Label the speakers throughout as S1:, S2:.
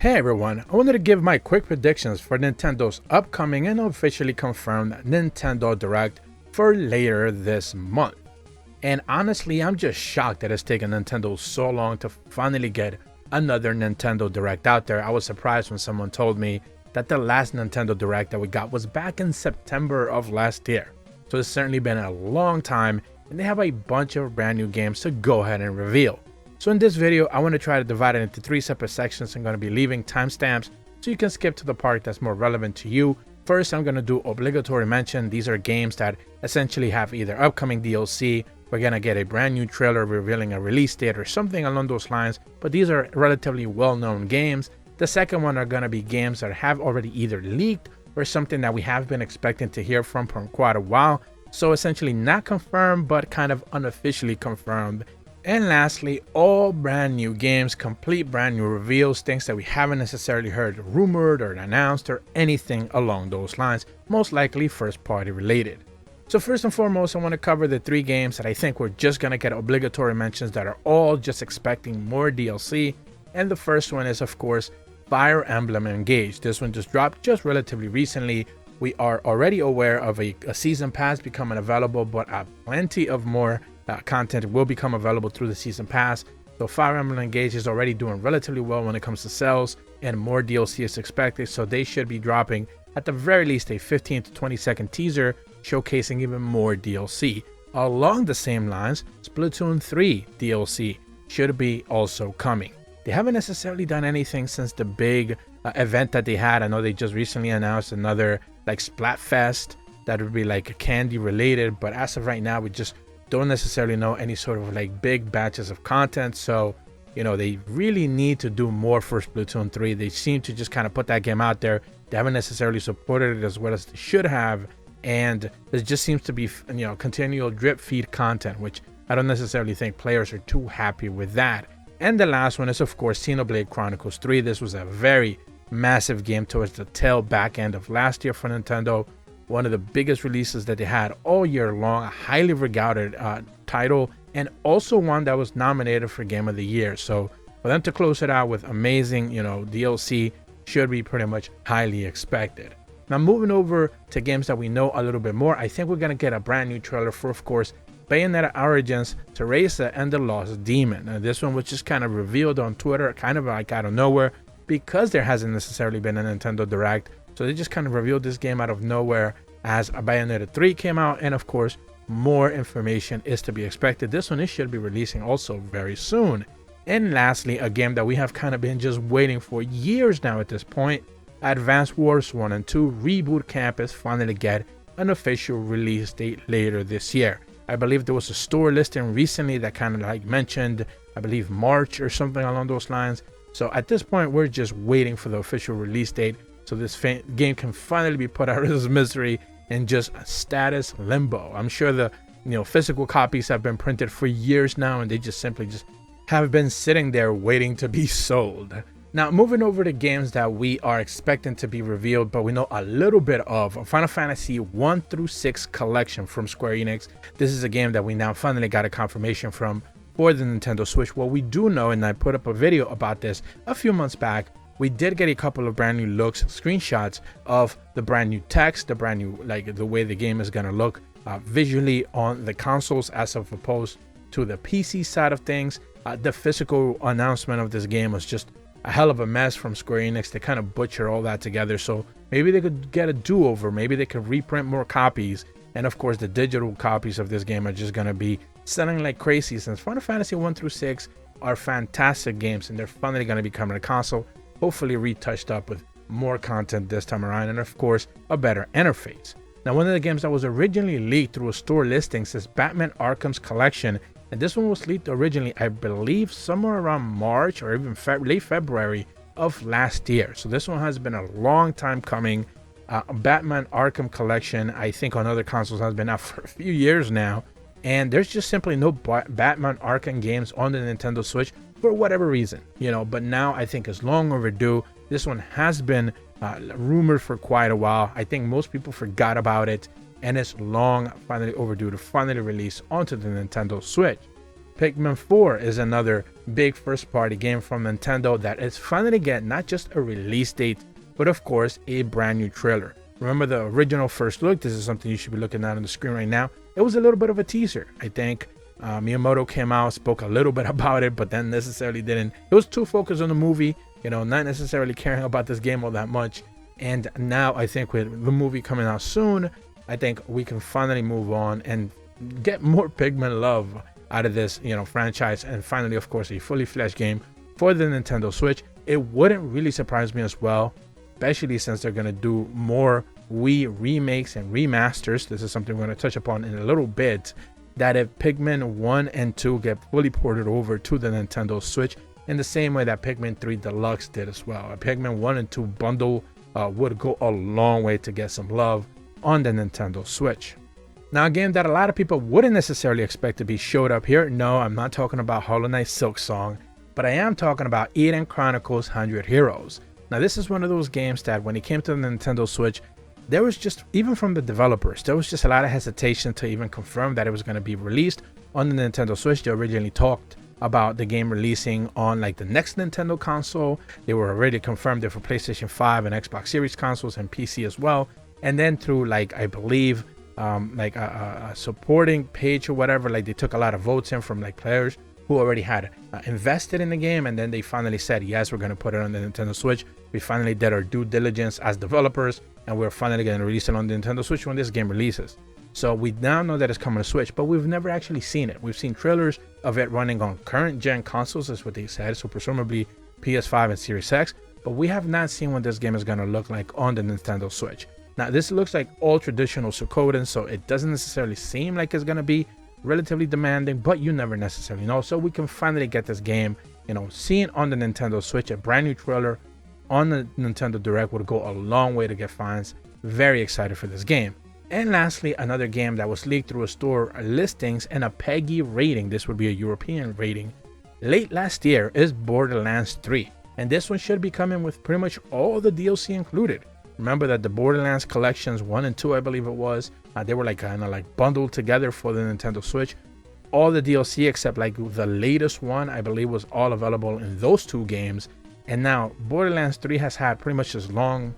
S1: Hey everyone, I wanted to give my quick predictions for Nintendo's upcoming and officially confirmed Nintendo Direct for later this month. And honestly, I'm just shocked that it's taken Nintendo so long to finally get another Nintendo Direct out there. I was surprised when someone told me that the last Nintendo Direct that we got was back in September of last year. So it's certainly been a long time, and they have a bunch of brand new games to go ahead and reveal. So in this video, I want to try to divide it into 3 separate sections. I'm going to be leaving timestamps so you can skip to the part that's more relevant to you. First, I'm going to do obligatory mention. These are games that essentially have either upcoming DLC, we're going to get a brand new trailer revealing a release date or something along those lines, but these are relatively well-known games. The second one are going to be games that have already either leaked or something that we have been expecting to hear from quite a while. So essentially not confirmed, but kind of unofficially confirmed. And lastly, all brand new games, complete brand new reveals, things that we haven't necessarily heard rumored or announced or anything along those lines, most likely first party related. So first and foremost, I want to cover the 3 games that I think we're just going to get obligatory mentions that are all just expecting more DLC. And the first one is, of course, Fire Emblem Engage. This one just dropped just relatively recently. We are already aware of a season pass becoming available, but plenty of more content will become available through the season pass. So Fire Emblem Engage is already doing relatively well when it comes to sales, and more DLC is expected, so they should be dropping at the very least a 15 to 20 second teaser showcasing even more DLC. Along the same lines, Splatoon 3 DLC should be also coming. They haven't necessarily done anything since the big event that they had. I know they just recently announced another like Splatfest that would be like candy related, but as of right now we just don't necessarily know any sort of like big batches of content. So they really need to do more for Splatoon 3. They seem to just kind of put that game out there. They haven't necessarily supported it as well as they should have, and there just seems to be continual drip feed content, which I don't necessarily think players are too happy with that. And the last one is, of course, Xenoblade Chronicles 3. This was a very massive game towards the tail back end of last year for Nintendo. One of the biggest releases that they had all year long, a highly regarded title, and also one that was nominated for Game of the Year. So for them to close it out with amazing, DLC should be pretty much highly expected. Now moving over to games that we know a little bit more, I think we're going to get a brand new trailer for, of course, Bayonetta Origins, Teresa and the Lost Demon. Now this one was just kind of revealed on Twitter, kind of like out of nowhere, because there hasn't necessarily been a Nintendo Direct. So they just kind of revealed this game out of nowhere as a Bayonetta 3 came out, and of course more information is to be expected. This one should be releasing also very soon. And lastly, a game that we have kind of been just waiting for years now at this point, Advance Wars 1 and 2 Reboot Campus finally get an official release date later this year. I believe there was a store listing recently that kind of like mentioned, I believe March or something along those lines. So at this point, we're just waiting for the official release date so this game can finally be put out of this misery in just status limbo. I'm sure the physical copies have been printed for years now, and they just simply have been sitting there waiting to be sold. Now moving over to games that we are expecting to be revealed, but we know a little bit of, Final Fantasy 1 through 6 collection from Square Enix. This is a game that we now finally got a confirmation from for the Nintendo Switch. What we do know, and I put up a video about this a few months back, we did get a couple of brand new looks, screenshots of the brand new text, the brand new, like the way the game is going to look visually on the consoles as opposed to the PC side of things. The physical announcement of this game was just a hell of a mess from Square Enix. They kind of butcher all that together. So maybe they could get a do-over. Maybe they could reprint more copies. And of course, the digital copies of this game are just going to be selling like crazy, since Final Fantasy 1 through 6 are fantastic games, and they're finally going to be coming to console, hopefully retouched up with more content this time around, and of course a better interface. Now one of the games that was originally leaked through a store listing is Batman Arkham's Collection, and this one was leaked originally, I believe, somewhere around March or even late February of last year. So this one has been a long time coming. Batman Arkham Collection, I think on other consoles, has been out for a few years now, and there's just simply no Batman Arkham games on the Nintendo Switch for whatever reason, but now I think it's long overdue. This one has been rumored for quite a while. I think most people forgot about it, and it's finally overdue to finally release onto the Nintendo Switch. Pikmin 4 is another big first-party game from Nintendo that is finally getting not just a release date, but of course a brand new trailer. Remember the original first look? This is something you should be looking at on the screen right now. It was a little bit of a teaser. I think Miyamoto came out, spoke a little bit about it, but then necessarily didn't. It was too focused on the movie, not necessarily caring about this game all that much. And now I think with the movie coming out soon, I think we can finally move on and get more Pikmin love out of this, franchise, and finally, of course, a fully fledged game for the Nintendo Switch. It wouldn't really surprise me as well, especially since they're going to do more Wii remakes and remasters. This is something we're going to touch upon in a little bit, that if Pikmin 1 and 2 get fully ported over to the Nintendo Switch in the same way that Pikmin 3 Deluxe did as well. A Pikmin 1 and 2 bundle would go a long way to get some love on the Nintendo Switch. Now, a game that a lot of people wouldn't necessarily expect to be showed up here. No, I'm not talking about Hollow Knight Silksong, but I am talking about Eden Chronicles 100 Heroes. Now, this is one of those games that when it came to the Nintendo Switch, there was just, even from the developers, there was just a lot of hesitation to even confirm that it was going to be released on the Nintendo Switch. They originally talked about the game releasing on like the next Nintendo console. They were already confirmed there for PlayStation 5 and Xbox Series consoles and PC as well. And then through like, I believe, like a supporting page or whatever, like they took a lot of votes in from like players who already had invested in the game, and then they finally said, yes, we're going to put it on the Nintendo Switch. We finally did our due diligence as developers, and we're finally going to release it on the Nintendo Switch when this game releases. So we now know that it's coming to Switch, but we've never actually seen it. We've seen trailers of it running on current gen consoles, is what they said, so presumably PS5 and Series X, but we have not seen what this game is going to look like on the Nintendo Switch. Now, this looks like all traditional Suikoden, so it doesn't necessarily seem like it's going to be relatively demanding, but you never necessarily know. So we can finally get this game, seeing on the Nintendo Switch. A brand new trailer on the Nintendo Direct would go a long way to get fans very excited for this game. And lastly, another game that was leaked through a store listings and a PEGI rating, this would be a European rating, late last year, is Borderlands 3. And this one should be coming with pretty much all the DLC included. Remember that the Borderlands collections 1 and 2, I believe it was, they were like kind of like bundled together for the Nintendo Switch. All the DLC except like the latest one, I believe, was all available in those two games. And now Borderlands 3 has had pretty much as long,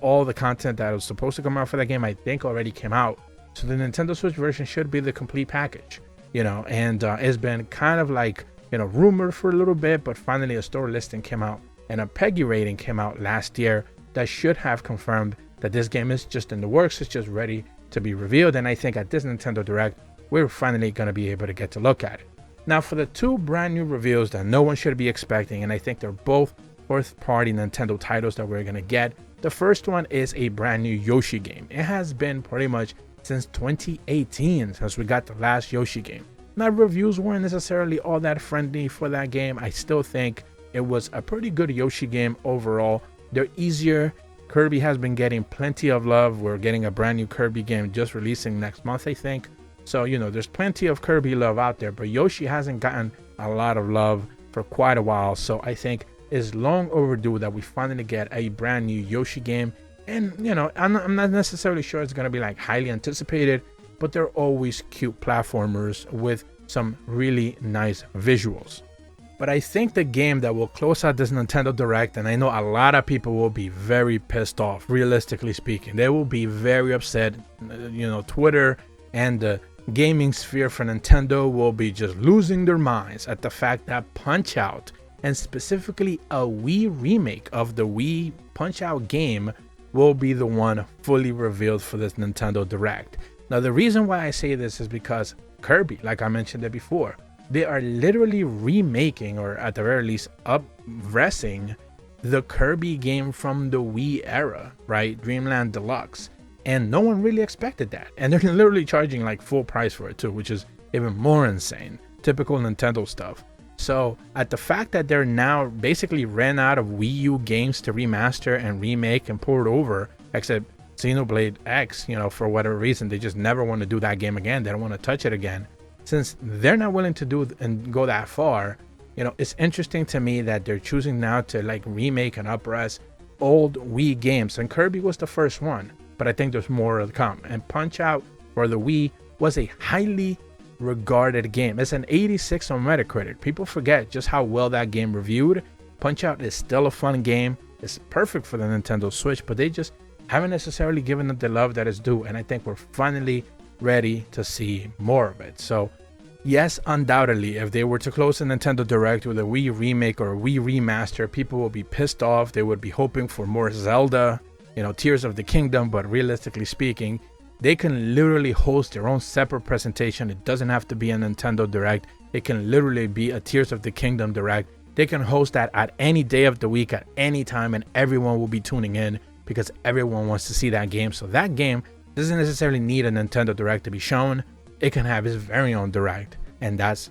S1: all the content that was supposed to come out for that game, I think already came out. So the Nintendo Switch version should be the complete package, and it's been kind of like, rumored for a little bit, but finally a store listing came out and a PEGI rating came out last year that should have confirmed that this game is just in the works. It's just ready to be revealed. And I think at this Nintendo Direct, we're finally going to be able to get to look at it. Now, for the two brand new reveals that no one should be expecting, and I think they're both fourth-party Nintendo titles that we're going to get. The first one is a brand new Yoshi game. It has been pretty much since 2018 since we got the last Yoshi game. Now, reviews weren't necessarily all that friendly for that game. I still think it was a pretty good Yoshi game overall. They're easier. Kirby has been getting plenty of love. We're getting a brand new Kirby game just releasing next month, I think. So, there's plenty of Kirby love out there, but Yoshi hasn't gotten a lot of love for quite a while. So I think it's long overdue that we finally get a brand new Yoshi game. And, I'm not necessarily sure it's going to be like highly anticipated, but they're always cute platformers with some really nice visuals. But I think the game that will close out this Nintendo Direct, and I know a lot of people will be very pissed off, realistically speaking. They will be very upset. Twitter and the gaming sphere for Nintendo will be just losing their minds at the fact that Punch-Out, and specifically a Wii remake of the Wii Punch-Out game, will be the one fully revealed for this Nintendo Direct. Now, the reason why I say this is because Kirby, like I mentioned it before, they are literally remaking, or at the very least up-resing, the Kirby game from the Wii era, right? Dreamland Deluxe. And no one really expected that. And they're literally charging like full price for it too, which is even more insane. Typical Nintendo stuff. So at the fact that they're now basically ran out of Wii U games to remaster and remake and port over, except Xenoblade X, for whatever reason, they just never want to do that game again. They don't want to touch it again. Since they're not willing to do and go that far, it's interesting to me that they're choosing now to like remake and up-res old Wii games. And Kirby was the first one, but I think there's more to come. And Punch-Out for the Wii was a highly regarded game. It's an 86 on Metacritic. People forget just how well that game reviewed. Punch-Out is still a fun game. It's perfect for the Nintendo Switch, but they just haven't necessarily given it the love that is due, and I think we're finally ready to see more of it. So yes, undoubtedly, if they were to close the Nintendo Direct with a Wii remake or a Wii remaster, people will be pissed off. They would be hoping for more Zelda, Tears of the Kingdom, but realistically speaking, they can literally host their own separate presentation. It doesn't have to be a Nintendo Direct. It can literally be a Tears of the Kingdom Direct. They can host that at any day of the week, at any time, and everyone will be tuning in because everyone wants to see that game. So that game doesn't necessarily need a Nintendo Direct to be shown. It can have its very own Direct, and that's,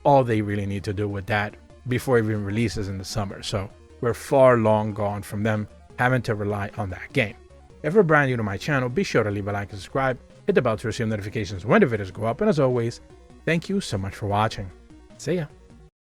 S1: all they really need to do with that before it even releases in the summer. So we're far long gone from them having to rely on that game. If you're brand new to my channel, be sure to leave a like and subscribe, hit the bell to receive notifications when the videos go up, and as always, thank you so much for watching. See ya.